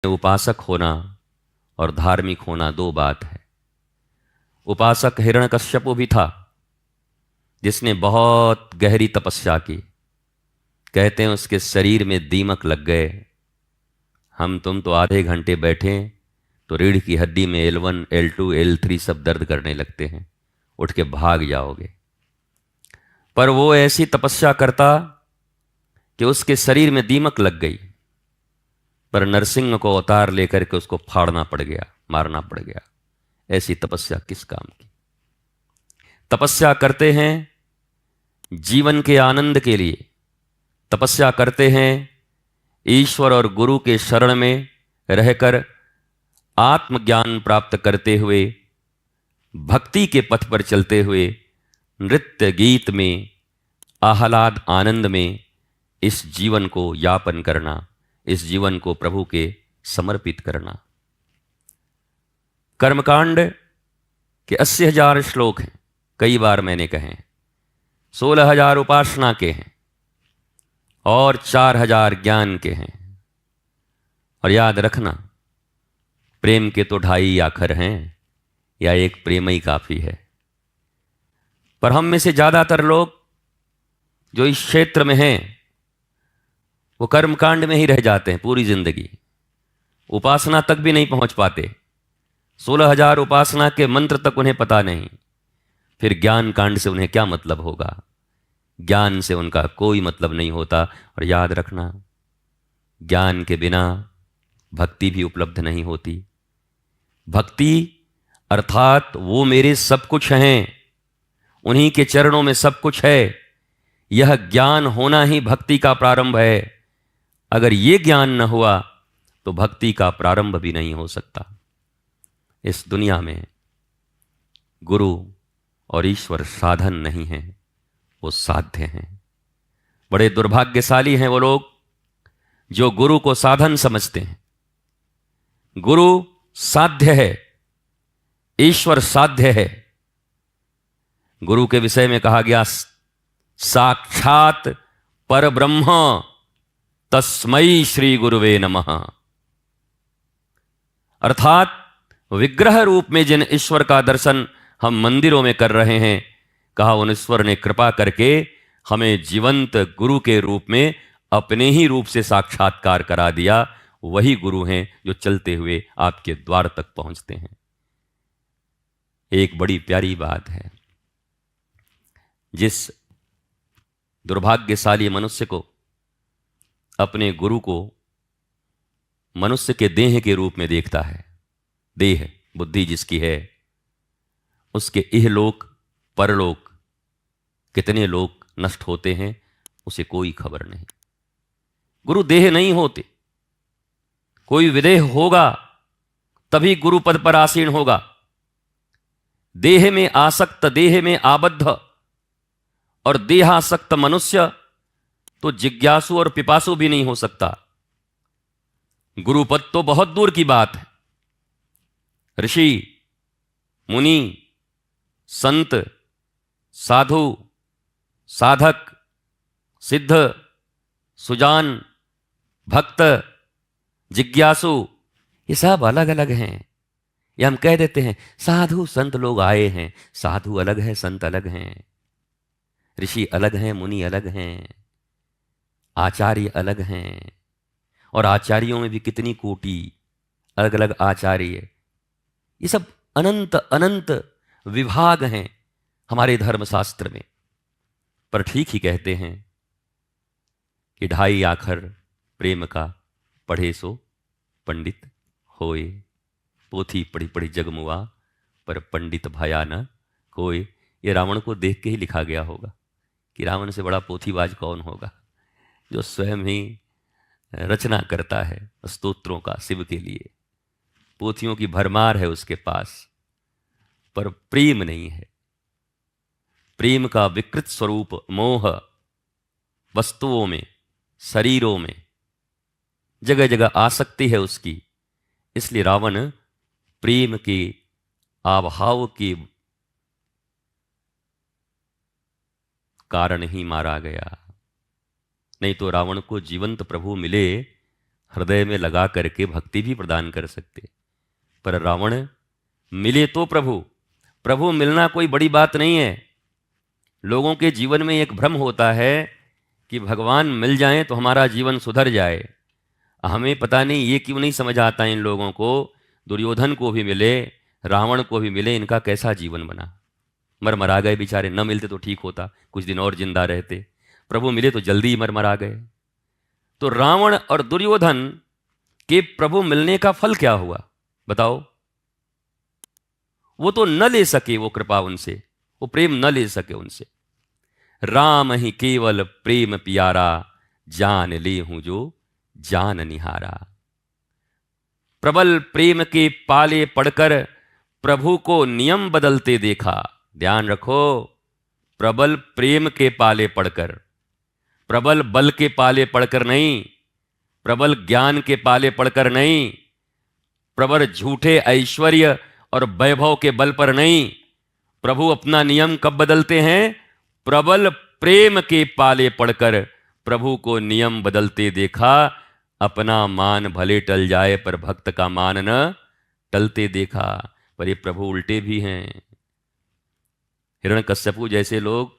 उपासक होना और धार्मिक होना दो बात है। उपासक हिरण्यकश्यप भी था, जिसने बहुत गहरी तपस्या की। कहते हैं उसके शरीर में दीमक लग गए। हम तुम तो आधे घंटे बैठे तो रीढ़ की हड्डी में L1 L2 L3 सब दर्द करने लगते हैं, उठ के भाग जाओगे। पर वो ऐसी तपस्या करता कि उसके शरीर में दीमक लग गई, पर नरसिंह को अवतार लेकर के उसको फाड़ना पड़ गया, मारना पड़ गया। ऐसी तपस्या किस काम की? तपस्या करते हैं जीवन के आनंद के लिए, तपस्या करते हैं ईश्वर और गुरु के शरण में रहकर आत्मज्ञान प्राप्त करते हुए, भक्ति के पथ पर चलते हुए, नृत्य गीत में, आह्लाद आनंद में इस जीवन को यापन करना, इस जीवन को प्रभु के समर्पित करना। कर्मकांड के 80,000 श्लोक हैं, कई बार मैंने कहे। 16,000 उपासना के हैं और 4,000 ज्ञान के हैं। और याद रखना, प्रेम के तो 2.5 आखर हैं, या एक प्रेम ही काफी है। पर हम में से ज्यादातर लोग जो इस क्षेत्र में हैं वो कर्मकांड में ही रह जाते हैं पूरी जिंदगी, उपासना तक भी नहीं पहुंच पाते। 16,000 उपासना के मंत्र तक उन्हें पता नहीं, फिर ज्ञान कांड से उन्हें क्या मतलब होगा? ज्ञान से उनका कोई मतलब नहीं होता। और याद रखना, ज्ञान के बिना भक्ति भी उपलब्ध नहीं होती। भक्ति अर्थात वो मेरे सब कुछ हैं, उन्हीं के चरणों में सब कुछ है। यह ज्ञान होना ही भक्ति का प्रारंभ है। अगर ये ज्ञान न हुआ तो भक्ति का प्रारंभ भी नहीं हो सकता। इस दुनिया में गुरु और ईश्वर साधन नहीं है, वो साध्य हैं। बड़े दुर्भाग्यशाली हैं वो लोग जो गुरु को साधन समझते हैं। गुरु साध्य है, ईश्वर साध्य है। गुरु के विषय में कहा गया, साक्षात परब्रह्म तस्मै श्री गुरुवे नमः। अर्थात विग्रह रूप में जिन ईश्वर का दर्शन हम मंदिरों में कर रहे हैं, कहा उन ईश्वर ने कृपा करके हमें जीवंत गुरु के रूप में अपने ही रूप से साक्षात्कार करा दिया। वही गुरु हैं जो चलते हुए आपके द्वार तक पहुंचते हैं। एक बड़ी प्यारी बात है, जिस दुर्भाग्यशाली मनुष्य को अपने गुरु को मनुष्य के देह के रूप में देखता है, देह बुद्धि जिसकी है, उसके इहलोक परलोक कितने लोग नष्ट होते हैं उसे कोई खबर नहीं। गुरु देह नहीं होते। कोई विदेह होगा तभी गुरु पद पर आसीन होगा। देह में आसक्त, देह में आबद्ध और देहासक्त मनुष्य तो जिज्ञासु और पिपासु भी नहीं हो सकता। गुरुपद तो बहुत दूर की बात है। ऋषि, मुनि, संत, साधु, साधक, सिद्ध, सुजान, भक्त, जिज्ञासु, ये सब अलग अलग हैं। ये हम कह देते हैं साधु संत लोग आए हैं। साधु अलग है, संत अलग हैं, ऋषि अलग हैं, मुनि अलग हैं, आचार्य अलग हैं। और आचार्यों में भी कितनी कोटि, अलग अलग आचार्य। ये सब अनंत अनंत विभाग हैं हमारे धर्मशास्त्र में। पर ठीक ही कहते हैं कि 2.5 आखर प्रेम का पढ़े सो पंडित होए। पोथी पढ़ी पढ़ी जगमुआ पर पंडित भया न कोई। ये रावण को देख के ही लिखा गया होगा कि रावण से बड़ा पोथीबाज कौन होगा, जो स्वयं ही रचना करता है स्तोत्रों का शिव के लिए। पोथियों की भरमार है उसके पास, पर प्रेम नहीं है। प्रेम का विकृत स्वरूप मोह, वस्तुओं में, शरीरों में जगह जगह आसक्ति है उसकी। इसलिए रावण प्रेम के अभाव के कारण ही मारा गया। नहीं तो रावण को जीवंत प्रभु मिले हृदय में लगा करके भक्ति भी प्रदान कर सकते। पर रावण मिले तो प्रभु मिलना कोई बड़ी बात नहीं है। लोगों के जीवन में एक भ्रम होता है कि भगवान मिल जाएं तो हमारा जीवन सुधर जाए। हमें पता नहीं ये क्यों नहीं समझ आता इन लोगों को। दुर्योधन को भी मिले, रावण को भी मिले, इनका कैसा जीवन बना। मरा गए बेचारे, न मिलते तो ठीक होता, कुछ दिन और जिंदा रहते। प्रभु मिले तो जल्दी ही मरा गए। तो रावण और दुर्योधन के प्रभु मिलने का फल क्या हुआ बताओ? वो तो न ले सके वो कृपा उनसे, वो प्रेम न ले सके उनसे। राम ही केवल प्रेम प्यारा, जान ले हूं जो जान निहारा। प्रबल प्रेम के पाले पड़कर प्रभु को नियम बदलते देखा। ध्यान रखो, प्रबल प्रेम के पाले पड़कर, प्रबल बल के पाले पड़कर नहीं, प्रबल ज्ञान के पाले पड़कर नहीं, प्रबल झूठे ऐश्वर्य और वैभव के बल पर नहीं। प्रभु अपना नियम कब बदलते हैं? प्रबल प्रेम के पाले पड़कर प्रभु को नियम बदलते देखा। अपना मान भले टल जाए पर भक्त का मान न टलते देखा। पर ये प्रभु उल्टे भी हैं। हिरण्यकश्यपु जैसे लोग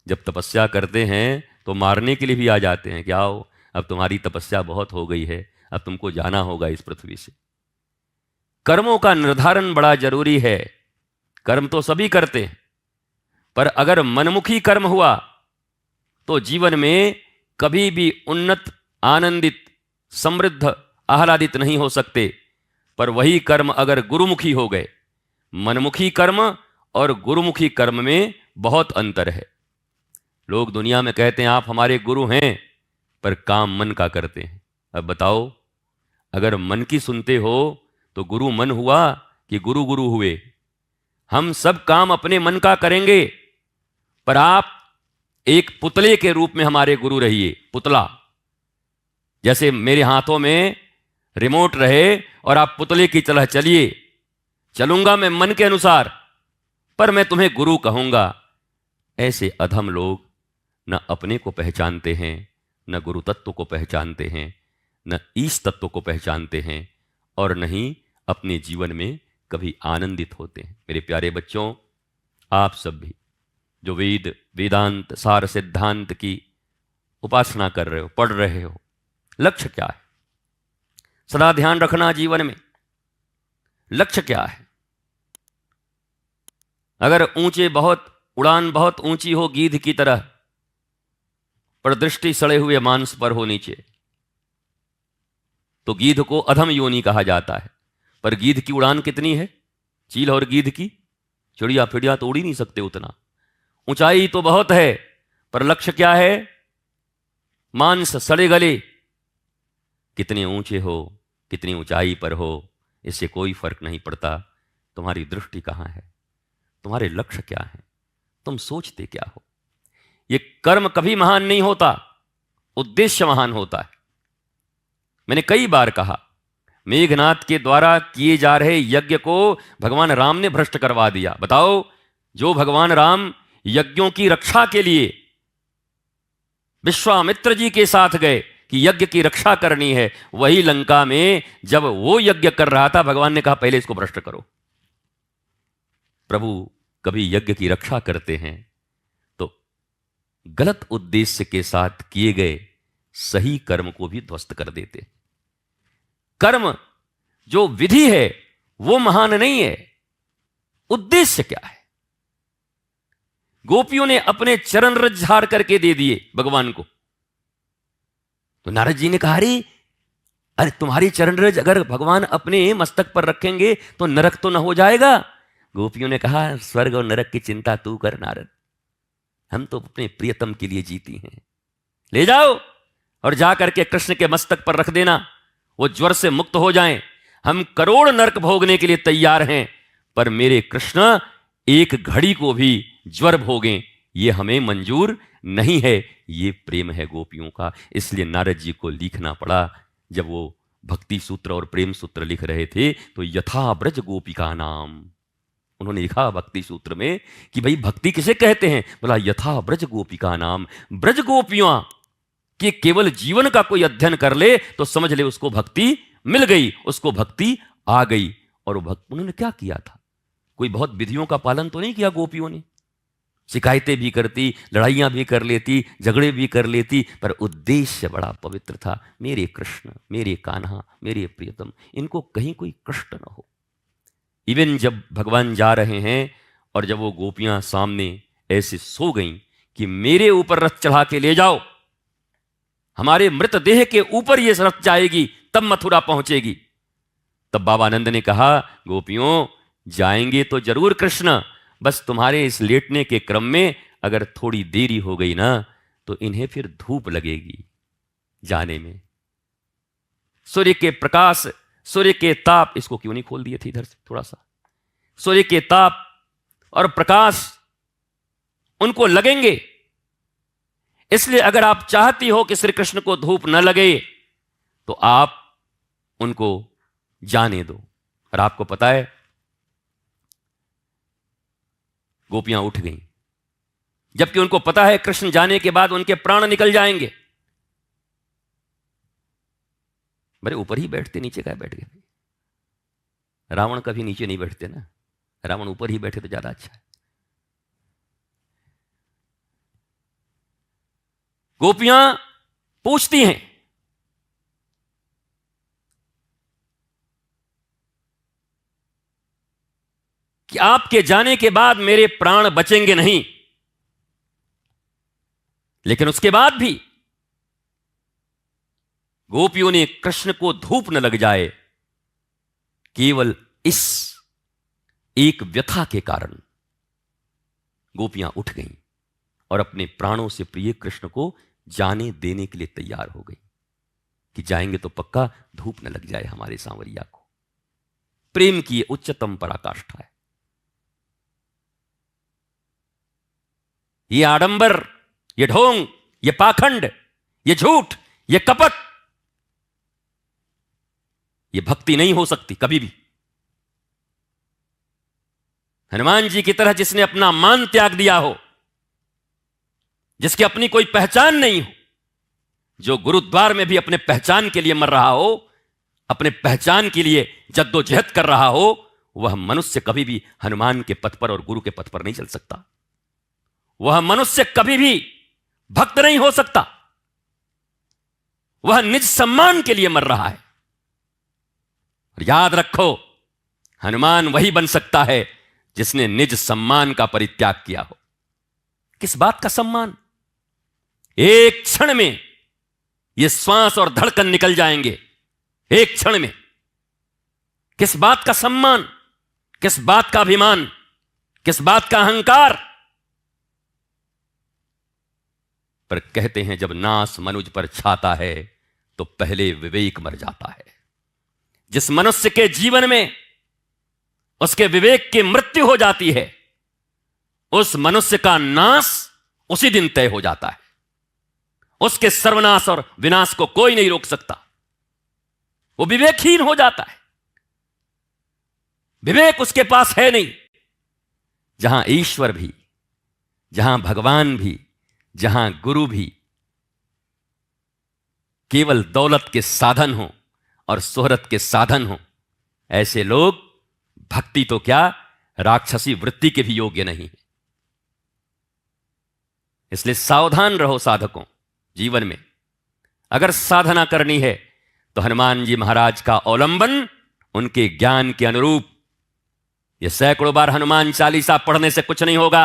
जब तपस्या करते हैं तो मारने के लिए भी आ जाते हैं कि आओ अब तुम्हारी तपस्या बहुत हो गई है, अब तुमको जाना होगा इस पृथ्वी से। कर्मों का निर्धारण बड़ा जरूरी है। कर्म तो सभी करते हैं, पर अगर मनमुखी कर्म हुआ तो जीवन में कभी भी उन्नत, आनंदित, समृद्ध, आह्लादित नहीं हो सकते। पर वही कर्म अगर गुरुमुखी हो गए, मनमुखी कर्म और गुरुमुखी कर्म में बहुत अंतर है। लोग दुनिया में कहते हैं आप हमारे गुरु हैं, पर काम मन का करते हैं। अब बताओ, अगर मन की सुनते हो तो गुरु मन हुआ कि गुरु गुरु हुए? हम सब काम अपने मन का करेंगे, पर आप एक पुतले के रूप में हमारे गुरु रहिए। पुतला जैसे मेरे हाथों में रिमोट रहे और आप पुतले की तरह चलिए। चलूंगा मैं मन के अनुसार, पर मैं तुम्हें गुरु कहूंगा। ऐसे अधम लोग न अपने को पहचानते हैं, न गुरु तत्व को पहचानते हैं, न ईश तत्व को पहचानते हैं, और न ही अपने जीवन में कभी आनंदित होते हैं। मेरे प्यारे बच्चों, आप सब भी जो वेद, वेदांत, सार सिद्धांत की उपासना कर रहे हो, पढ़ रहे हो, लक्ष्य क्या है? सदा ध्यान रखना जीवन में लक्ष्य क्या है। अगर ऊंचे बहुत, उड़ान बहुत ऊंची हो गीध की तरह, पर दृष्टि सड़े हुए मांस पर हो नीचे, तो गीध को अधम योनि कहा जाता है। पर गीध की उड़ान कितनी है? चील और गीध की, चिड़िया फिड़िया तो उड़ ही नहीं सकते उतना। ऊंचाई तो बहुत है, पर लक्ष्य क्या है? मांस सड़े गले। कितने ऊंचे हो, कितनी ऊंचाई पर हो, इससे कोई फर्क नहीं पड़ता। तुम्हारी दृष्टि कहां है? तुम्हारे लक्ष्य क्या है? तुम सोचते क्या हो? ये कर्म कभी महान नहीं होता, उद्देश्य महान होता है। मैंने कई बार कहा, मेघनाथ के द्वारा किए जा रहे यज्ञ को भगवान राम ने भ्रष्ट करवा दिया। बताओ, जो भगवान राम यज्ञों की रक्षा के लिए विश्वामित्र जी के साथ गए कि यज्ञ की रक्षा करनी है, वही लंका में जब वो यज्ञ कर रहा था, भगवान ने कहा पहले इसको भ्रष्ट करो। प्रभु कभी यज्ञ की रक्षा करते हैं तो गलत उद्देश्य के साथ किए गए सही कर्म को भी ध्वस्त कर देते। कर्म जो विधि है वो महान नहीं है, उद्देश्य क्या है? गोपियों ने अपने चरण रज झाड़ करके दे दिए भगवान को, तो नारद जी ने कहा, अरे तुम्हारी चरण रज अगर भगवान अपने मस्तक पर रखेंगे तो नरक तो न हो जाएगा? गोपियों ने कहा, स्वर्ग और नरक की चिंता तू कर नारद, हम तो अपने प्रियतम के लिए जीती हैं। ले जाओ और जाकर के कृष्ण के मस्तक पर रख देना, वो ज्वर से मुक्त हो जाएं। हम करोड़ नरक भोगने के लिए तैयार हैं, पर मेरे कृष्ण एक घड़ी को भी ज्वर भोगें ये हमें मंजूर नहीं है। ये प्रेम है गोपियों का। इसलिए नारद जी को लिखना पड़ा, जब वो भक्ति सूत्र और प्रेम सूत्र लिख रहे थे तो यथा ब्रज गोपिका नाम उन्होंने लिखा भक्ति सूत्र में कि भाई भक्ति किसे कहते हैं? बोला यथा ब्रज गोपिका नाम। ब्रज गोपियां कि केवल जीवन का कोई अध्ययन कर ले तो समझ ले उसको भक्ति मिल गई, उसको भक्ति आ गई। और वो भक्त उन्होंने क्या किया था? कोई बहुत विधियों का पालन तो नहीं किया गोपियों ने। शिकायतें भी करती, लड़ाइयां भी कर लेती, झगड़े भी कर लेती, पर उद्देश्य बड़ा पवित्र था। मेरे कृष्ण, मेरे कान्हा, मेरे प्रियतम, इनको कहीं कोई कष्ट न हो। इवन जब भगवान जा रहे हैं और जब वो गोपियां सामने ऐसे सो गईं कि मेरे ऊपर रथ चढ़ा के ले जाओ, हमारे मृतदेह के ऊपर ये रथ जाएगी तब मथुरा पहुंचेगी। तब बाबा आनंद ने कहा, गोपियों जाएंगे तो जरूर कृष्ण, बस तुम्हारे इस लेटने के क्रम में अगर थोड़ी देरी हो गई ना तो इन्हें फिर धूप लगेगी जाने में। सूर्य के प्रकाश, सूर्य के ताप, इसको क्यों नहीं खोल दिए थे इधर से थोड़ा सा, सूर्य के ताप और प्रकाश उनको लगेंगे। इसलिए अगर आप चाहती हो कि श्री कृष्ण को धूप न लगे तो आप उनको जाने दो। और आपको पता है गोपियां उठ गईं, जबकि उनको पता है कृष्ण जाने के बाद उनके प्राण निकल जाएंगे। बड़े ऊपर ही बैठते, नीचे क्या बैठ गए? रावण कभी नीचे नहीं बैठते ना, रावण ऊपर ही बैठे तो ज्यादा अच्छा है। गोपियां पूछती हैं कि आपके जाने के बाद मेरे प्राण बचेंगे नहीं, लेकिन उसके बाद भी गोपियों ने कृष्ण को धूप न लग जाए, केवल इस एक व्यथा के कारण गोपियां उठ गईं और अपने प्राणों से प्रिय कृष्ण को जाने देने के लिए तैयार हो गई कि जाएंगे तो पक्का धूप न लग जाए हमारे सांवरिया को। प्रेम की उच्चतम पराकाष्ठा है। ये आडंबर, ये ढोंग, ये पाखंड, ये झूठ, ये कपट, ये भक्ति नहीं हो सकती कभी भी। हनुमान जी की तरह जिसने अपना मान त्याग दिया हो, जिसकी अपनी कोई पहचान नहीं हो, जो गुरुद्वार में भी अपने पहचान के लिए मर रहा हो, अपने पहचान के लिए जद्दोजहद कर रहा हो, वह मनुष्य कभी भी हनुमान के पथ पर और गुरु के पथ पर नहीं चल सकता। वह मनुष्य कभी भी भक्त नहीं हो सकता। वह निज सम्मान के लिए मर रहा है। और याद रखो, हनुमान वही बन सकता है जिसने निज सम्मान का परित्याग किया हो। किस बात का सम्मान? एक क्षण में ये श्वास और धड़कन निकल जाएंगे, एक क्षण में। किस बात का सम्मान, किस बात का अभिमान, किस बात का अहंकार? पर कहते हैं जब नास मनुज पर छाता है तो पहले विवेक मर जाता है। जिस मनुष्य के जीवन में उसके विवेक की मृत्यु हो जाती है, उस मनुष्य का नाश उसी दिन तय हो जाता है। उसके सर्वनाश और विनाश को कोई नहीं रोक सकता। वो विवेकहीन हो जाता है। विवेक उसके पास है नहीं। जहां ईश्वर भी, जहां भगवान भी, जहां गुरु भी केवल दौलत के साधन हो और शोहरत के साधन हो, ऐसे लोग भक्ति तो क्या, राक्षसी वृत्ति के भी योग्य नहीं है। इसलिए सावधान रहो साधकों। जीवन में अगर साधना करनी है तो हनुमान जी महाराज का अवलंबन उनके ज्ञान के अनुरूप। ये सैकड़ों बार हनुमान चालीसा पढ़ने से कुछ नहीं होगा।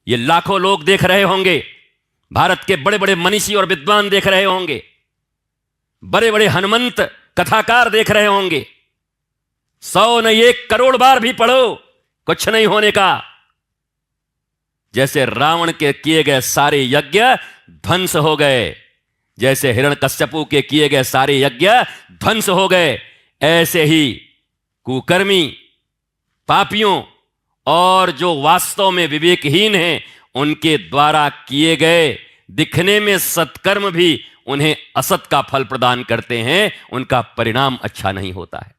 ये लाखों लोग देख रहे होंगे, भारत के बड़े बड़े मनीषी और विद्वान देख रहे होंगे, बड़े बड़े हनुमंत कथाकार देख रहे होंगे। 100 नहीं 1 करोड़ बार भी पढ़ो, कुछ नहीं होने का। जैसे रावण के किए गए सारे यज्ञ ध्वंस हो गए, जैसे हिरण्यकश्यपु के किए गए सारे यज्ञ ध्वंस हो गए, ऐसे ही कुकर्मी, पापियों और जो वास्तव में विवेकहीन हैं, उनके द्वारा किए गए दिखने में सत्कर्म भी उन्हें असत का फल प्रदान करते हैं। उनका परिणाम अच्छा नहीं होता है।